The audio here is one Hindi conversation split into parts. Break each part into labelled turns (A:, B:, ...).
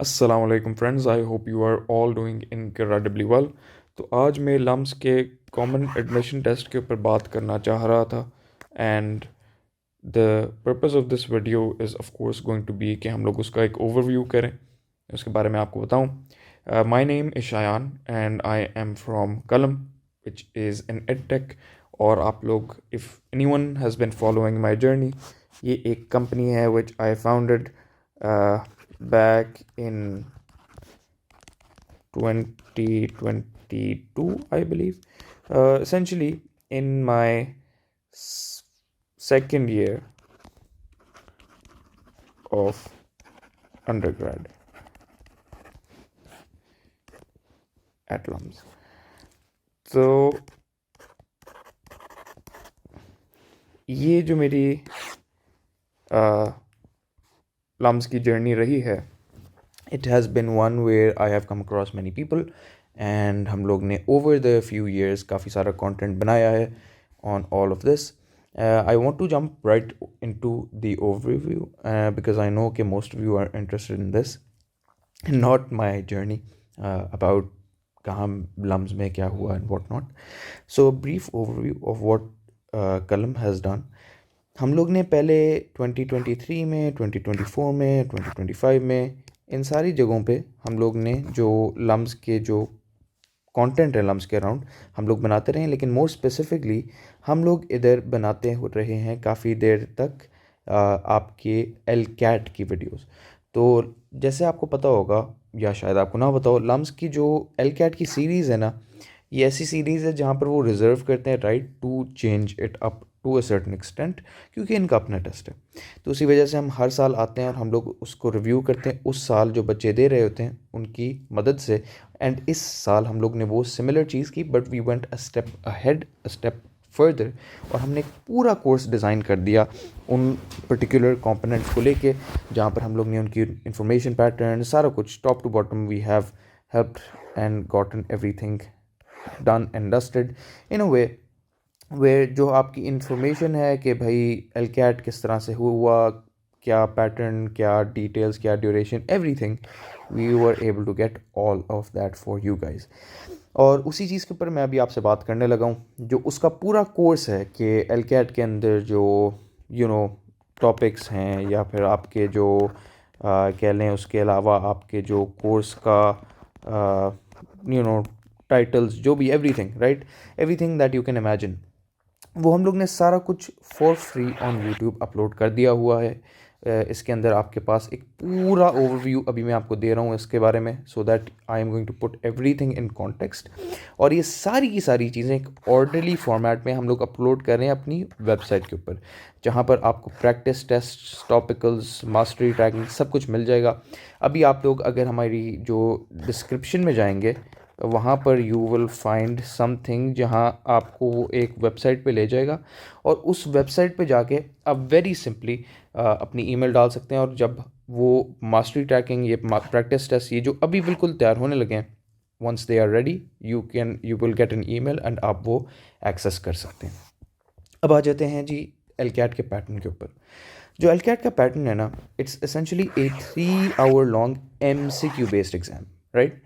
A: अस्सलाम वालेकुम friends, I hope you are all doing incredibly well. तो आज मैं लम्स के कॉमन एडमिशन टेस्ट के ऊपर बात करना चाह रहा था। And the purpose of this video is of course going to be कि हम लोग उसका एक ओवरव्यू करें, उसके बारे में आपको बताऊं। My name is Shayan and I am from Kalam which is in edtech. और आप लोग, if anyone has been following my journey, ये एक कंपनी है which I founded back in 2022, I believe. Essentially, in my second year of undergrad at LUMS. तो ये जो मेरी LUMS की जर्नी रही है, it has been one where I have come across many people and हम लोग ने over the few years काफ़ी सारा content बनाया है on all of this. I want to jump right into the overview because I know that most of you are interested in this, not my journey about कहाँ लम्स में क्या हुआ and what not. So a brief overview of what Kalam has done. हम लोग ने पहले 2023 में, 2024 में, 2025 में, इन सारी जगहों पे हम लोग ने जो लम्स के जो कंटेंट है लम्स के अराउंड हम लोग बनाते रहे हैं। लेकिन मोर स्पेसिफिकली हम लोग इधर बनाते रहे हैं काफ़ी देर तक आपके एल कैट की वीडियोस। तो जैसे आपको पता होगा या शायद आपको ना पता हो, लम्स की जो एल कैट की सीरीज़ है ना, ये ऐसी सीरीज़ है जहाँ पर वो रिज़र्व करते हैं right to change it up to a certain extent, क्योंकि इनका अपना टेस्ट है। तो उसी वजह से हम हर साल आते हैं और हम लोग उसको रिव्यू करते हैं उस साल जो बच्चे दे रहे होते हैं उनकी मदद से। एंड इस साल हम लोग ने वो सिमिलर चीज़ की, but we went a step ahead, a step further, और हमने एक पूरा कोर्स डिज़ाइन कर दिया उन पर्टिकुलर कंपोनेंट्स को लेके, जहाँ पर हम लोग ने उनकी इंफॉर्मेशन पैटर्न सारा कुछ top to bottom we have helped and gotten everything done and dusted in a way way जो आपकी इंफॉर्मेशन है कि भाई एल कैट किस तरह से हुआ, क्या पैटर्न, क्या डिटेल्स, क्या duration, everything we were able to get all of that for you guys. और उसी चीज़ के ऊपर मैं अभी आपसे बात करने लगा हूँ, जो उसका पूरा कोर्स है कि एल कैट के अंदर जो टॉपिक्स हैं, या फिर आपके जो कह लें, उसके अलावा आपके जो कोर्स का टाइटल्स, जो भी everything right, everything that you can imagine, वो हम लोग ने सारा कुछ for free on YouTube upload कर दिया हुआ है। इसके अंदर आपके पास एक पूरा ओवरव्यू अभी मैं आपको दे रहा हूँ इसके बारे में, so that I am going to put everything in context. और ये सारी की सारी चीज़ें एक ऑर्डरली फॉर्मेट में हम लोग अपलोड कर रहे हैं अपनी वेबसाइट के ऊपर, जहाँ पर आपको practice test, topicals, mastery tracking सब कुछ मिल जाएगा। अभी आप लोग अगर हमारी जो डिस्क्रिप्शन में जाएंगे, वहाँ पर यू विल फाइंड समथिंग जहाँ आपको वो एक वेबसाइट पे ले जाएगा, और उस वेबसाइट पे जाके आप वेरी सिंपली अपनी ईमेल डाल सकते हैं। और जब वो मास्टरी ट्रैकिंग, ये प्रैक्टिस टेस्ट, ये जो अभी बिल्कुल तैयार होने लगे हैं, once they are ready you will get an email and आप वो एक्सेस कर सकते हैं। अब आ जाते हैं जी एल कैट के पैटर्न के ऊपर। जो एल कैट का पैटर्न है ना, it's essentially a 3 hour long MCQ based exam, right.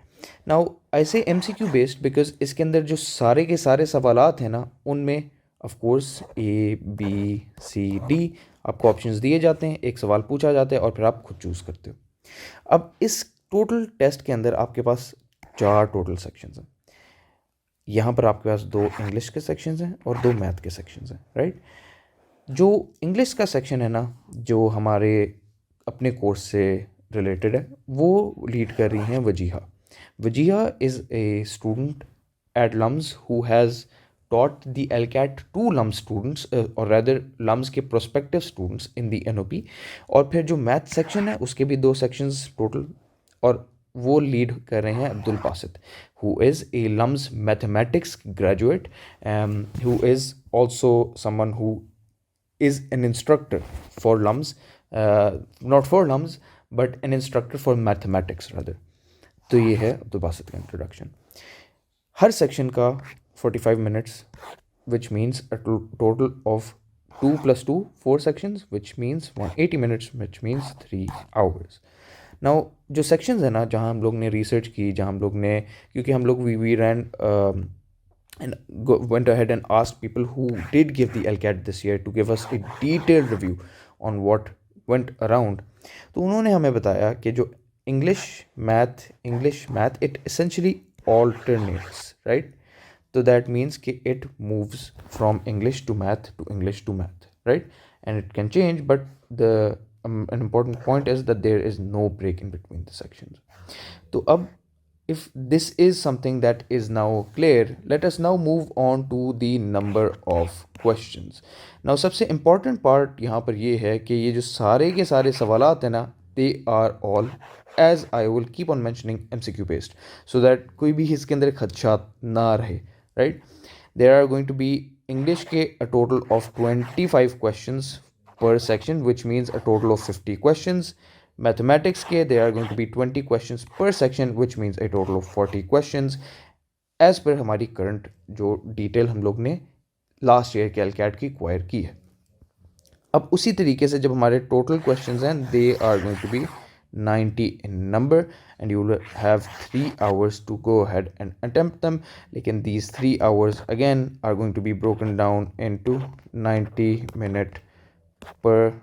A: Now I say MCQ based because इसके अंदर जो सारे के सारे सवालात हैं ना, उनमें ऑफ कोर्स ABCD आपको ऑप्शंस दिए जाते हैं, एक सवाल पूछा जाता है और फिर आप खुद चूज़ करते हो। अब इस टोटल टेस्ट के अंदर आपके पास 4 टोटल सेक्शंस हैं। यहाँ पर आपके पास 2 इंग्लिश के सेक्शंस हैं और 2 मैथ के सेक्शंस हैं, राइट। जो इंग्लिश का सेक्शन है ना, जो हमारे अपने कोर्स से रिलेटेड है, वो लीड कर रही हैं Wajiha. Wajiha is a student at LUMS who has taught the LCAT to LUMS students, और rather LUMS के prospective students in the NOP। और फिर जो मैथ सेक्शन है उसके भी 2 सेक्शंस टोटल, और वो लीड कर रहे हैं Abdul Basit, who is a LUMS mathematics graduate, who is also someone who is an instructor for LUMS, not for LUMS but an instructor for mathematics rather। तो ये है अब्दुल बासित का इंट्रोडक्शन। हर सेक्शन का 45 minutes, which means a total of 2 + 2 4 sections, which means 180 minutes, which means 3 hours। Now जो सेक्शंस है ना, जहाँ हम लोग ने रिसर्च की, जहाँ हम लोग ने, क्योंकि हम लोग we ran and went ahead and asked people who did give the LCAT this year to give us a detailed review on what went around. तो उन्होंने हमें बताया कि जो English math it essentially alternates, right? So that means कि it moves from English to math, right? And it can change, but the an important point is that there is no break in between the sections. तो अब if this is something that is now clear, let us now move on to the number of questions. Now सबसे important part यहाँ पर ये है कि ये जो सारे के सारे सवालात हैं ना, they are all, as I will keep on mentioning, MCQ based, so that कोई भी इसके अंदर खदशात ना रहे, right? There are going to be English के a total of 25 questions per section, which means a total of 50 questions. Mathematics के there are going to be 20 questions per section, which means a total of 40 questions as per हमारी current जो डिटेल हम लोग ने लास्ट ईयर के LCAT की एक्वायर की है. अब उसी तरीके से जब हमारे टोटल क्वेश्चंस हैं, they are going to be 90 in number and you will have 3 hours to go ahead and attempt them. लेकिन these 3 hours again are going to be broken down into 90 minutes per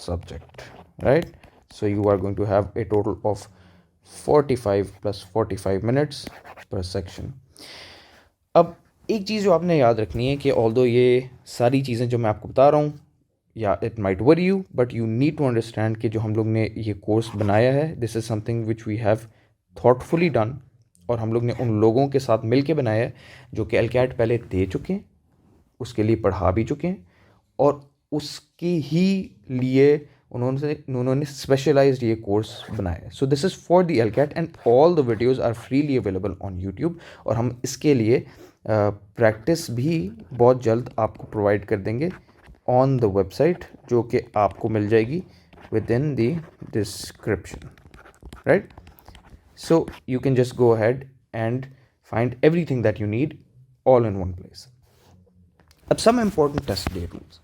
A: subject, right? So you are going to have a total of 45 plus 45 minutes per section. अब एक चीज़ जो आपने याद रखनी है कि ऑल्दो ये सारी चीज़ें जो मैं आपको बता रहा हूँ, या it might worry you, but you need to understand कि जो हम लोग ने ये कोर्स बनाया है, this is something which we have thoughtfully done, और हम लोग ने उन लोगों के साथ मिल के बनाया है जो कि LCAT पहले दे चुके हैं, उसके लिए पढ़ा भी चुके हैं, और उसके ही लिए उन्होंने स्पेशलाइज्ड ये कोर्स बनाया है. So this is for the LCAT and all the videos are freely available on YouTube. और हम इसके लिए प्रैक्टिस भी बहुत जल्द आपको प्रोवाइड कर देंगे ऑन द वेबसाइट, जो कि आपको मिल जाएगी within the description, right? So you can just go ahead and find everything that you need all in one place. अब some important test day rules.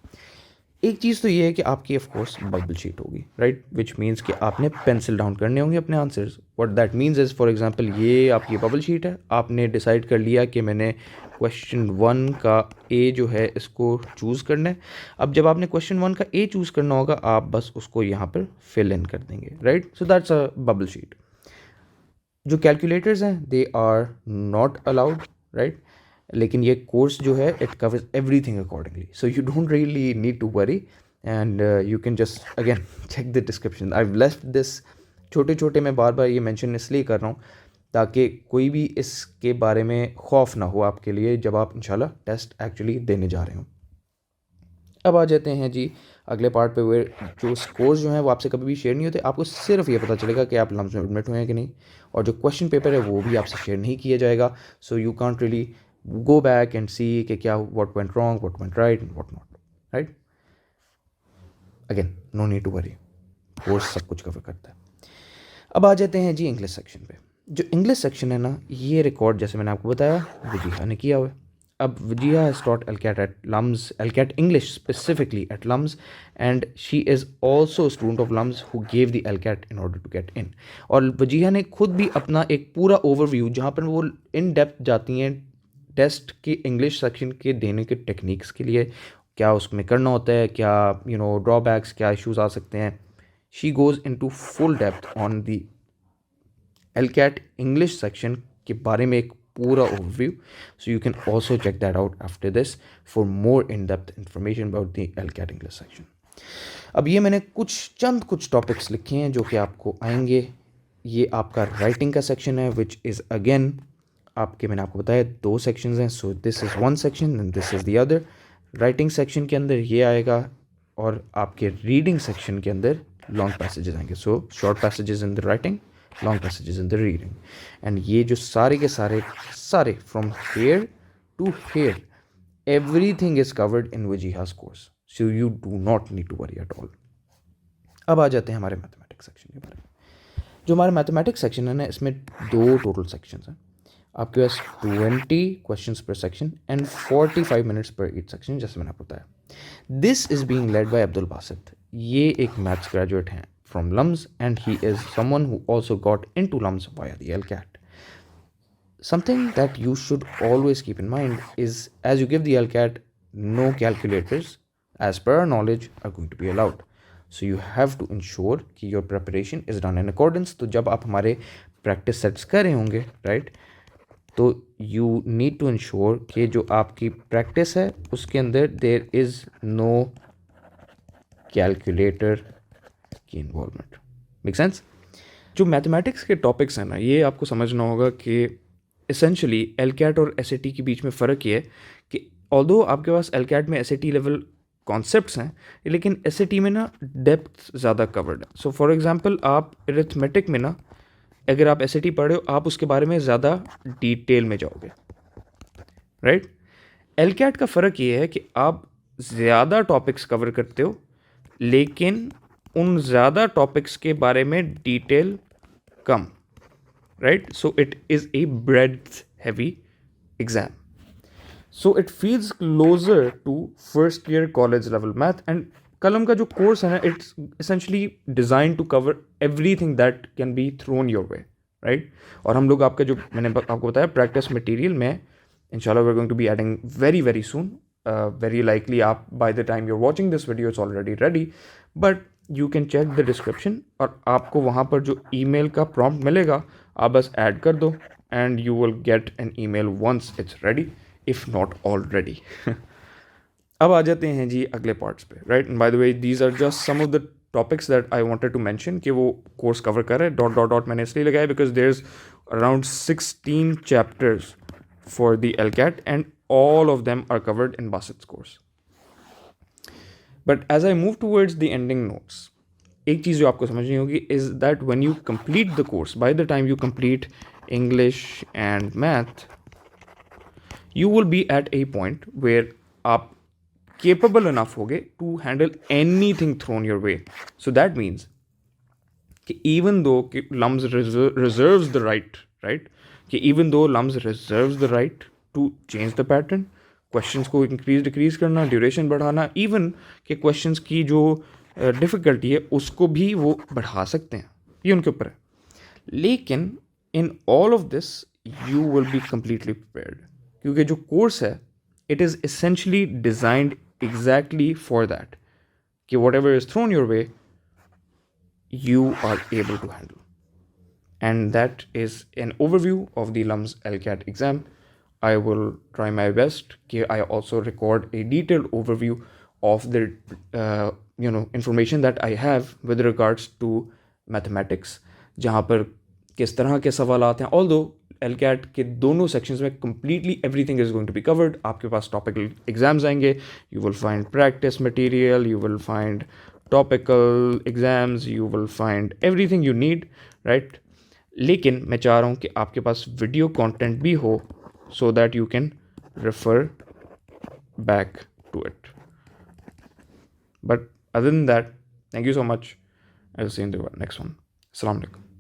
A: एक चीज़ तो ये है कि आपकी ऑफ कोर्स बबल शीट होगी, राइट, विच मीन्स कि आपने पेंसिल डाउन करने होंगे अपने answers. What that means is, for example, ये आपकी बबल शीट है, आपने डिसाइड कर लिया कि मैंने क्वेश्चन 1 का ए जो है इसको चूज़ करना है. अब जब आपने क्वेश्चन 1 का ए चूज़ करना होगा, आप बस उसको यहाँ पर फिल इन कर देंगे, right? So that's a bubble sheet. जो कैलकुलेटर्स हैं, they are not allowed, right? लेकिन ये कोर्स जो है it covers everything accordingly, so you don't really need to worry, and you can just again check the description. I have left this छोटे छोटे, मैं बार बार ये मेंशन इसलिए कर रहा हूँ ताकि कोई भी इसके बारे में खौफ ना हो आपके लिए जब आप इंशाल्लाह टेस्ट एक्चुअली देने जा रहे हो. अब आ जाते हैं जी अगले पार्ट पे, वे जो स्कोर्स जो हैं वो आपसे कभी भी शेयर नहीं होते. आपको सिर्फ ये पता चलेगा कि आप लम्स में एडमिट हुए हैं कि नहीं, और जो क्वेश्चन पेपर है वो भी आपसे शेयर नहीं किया जाएगा. So you can't really go back and see कि क्या what went wrong, what went right and what not, right? Again, no need to worry, course सब कुछ कवर करता है. अब आ जाते हैं जी इंग्लिश सेक्शन पे. जो इंग्लिश सेक्शन है ना, ये रिकॉर्ड जैसे मैंने आपको बताया वजीहा ने किया हुआ है. अब Wajiha has taught LCAT at LUMS, LCAT English specifically at LUMS, and she is also a student of LUMS who gave the LCAT in order to get in. और वजीहा ने खुद भी अपना एक पूरा ओवरव्यू, जहाँ पर वो इन डेप्थ जाती हैं टेस्ट के इंग्लिश सेक्शन के देने के टेक्निक्स के लिए, क्या उसमें करना होता है, क्या ड्रॉबैक्स, क्या इश्यूज आ सकते हैं. She goes into full depth on the LCAT English section के बारे में एक पूरा overview. So you can also check that out after this for more in depth information about the LCAT English section. अब ये मैंने कुछ टॉपिक्स लिखे हैं जो कि आपको आएंगे. ये आपका राइटिंग का सेक्शन है, विच इज़ अगेन मैंने आपको बताया 2 सेक्शंस हैं. सो this is 1 section and this is the other. Writing section के अंदर ये आएगा, और आपके रीडिंग सेक्शन के अंदर लॉन्ग पैसेजेस आएंगे. So short passages in the writing, long passages in the reading. And ये जो सारे के सारे from here to here, everything is covered in Wajiha's course, so you do not need to worry at all. अब आ जाते हैं हमारे मैथमेटिक्स सेक्शन के बारे में. जो हमारा मैथमेटिक्स सेक्शन है ना, इसमें 2 टोटल सेक्शंस हैं. आपके पास 20 क्वेश्चंस पर सेक्शन एंड 45 मिनट्स पर ईच सेक्शन, जैसे मैंने आपको बताया. This is being led by Abdul Basit. ये एक मैथ्स ग्रेजुएट हैं from LUMS, and he is someone who also got into LUMS via the LCAT. Something that you should always keep in mind is, as you give the LCAT, no calculators, as per our knowledge, are going to be allowed. So you have to ensure कि your preparation is done in accordance. तो जब आप हमारे practice sets कर रहे होंगे, right, तो you need to ensure कि जो आपकी practice है उसके अंदर there is no calculator की involvement. Make sense? जो मैथमेटिक्स के टॉपिक्स हैं ना, ये आपको समझना होगा कि एसेंशली LCAT और SAT के बीच में फ़र्क ये है कि ऑल्दो आपके पास LCAT में SAT लेवल कॉन्सेप्ट्स हैं, लेकिन SAT में ना डेप्थ ज़्यादा कवर्ड है. सो फॉर एग्जांपल आप अरिथमेटिक में ना अगर आप SAT पढ़ रहे हो, आप उसके बारे में ज़्यादा डिटेल में जाओगे, राइट. LCAT का फ़र्क ये है कि आप ज़्यादा टॉपिक्स कवर करते हो, लेकिन उन ज़्यादा टॉपिक्स के बारे में detail come, right? So it is a breadth heavy exam. So it feels closer to first year college level math, and कलम का जो कोर्स है ना, it's essentially designed to cover everything that can be thrown your way, right? और हम लोग आपका जो मैंने आपको बताया प्रैक्टिस मटेरियल में इंशाल्लाह we're going to be adding very very soon. Very likely आप by the time you're watching this video it's already ready, but you can check the description और आपको वहाँ पर जो email का prompt मिलेगा आप बस ऐड कर दो and you will get an email once it's ready, if not already. अब आ जाते हैं जी अगले पार्ट्स पे, right. And by the way these are just some of the topics that I wanted to mention कि वो कोर्स कवर कर रहे हैं. डॉट डॉट डॉट मैंने इसलिए लगाया because there is around 16 chapters for the LCAT and all of them are covered in Bassett's course. But as I move towards the ending notes, एक चीज़ जो आपको समझनी होगी is that when you complete the course, by the time you complete English and math, you will be at a point where आप capable enough होगे to handle anything thrown your way. So that means कि even though कि LUMS reserves the right, कि even though LUMS reserves the right to change the pattern, questions को increase decrease करना, duration बढ़ाना, even कि questions की जो डिफ़िकल्टी है उसको भी वो बढ़ा सकते हैं, ये उनके ऊपर है. लेकिन in all of this you will be completely prepared, क्योंकि जो कोर्स है it is essentially designed exactly for that, कि whatever is thrown your way you are able to handle. And that is an overview of the LUMS LCAT exam. I will try my best कि I also record a detailed overview of the information that I have with regards to mathematics, जहाँ पर किस तरह के सवाल आते हैं. Although LCAT के दोनों sections में completely everything is going to be covered. आपके पास topical exams आएंगे, you will find practice material, you will find topical exams, you will find everything you need, right? लेकिन मैं चाह रहा हूँ कि आपके पास video content भी हो, so that you can refer back to it. But other than that, thank you so much. I'll see you in the next one. Assalamu alaikum.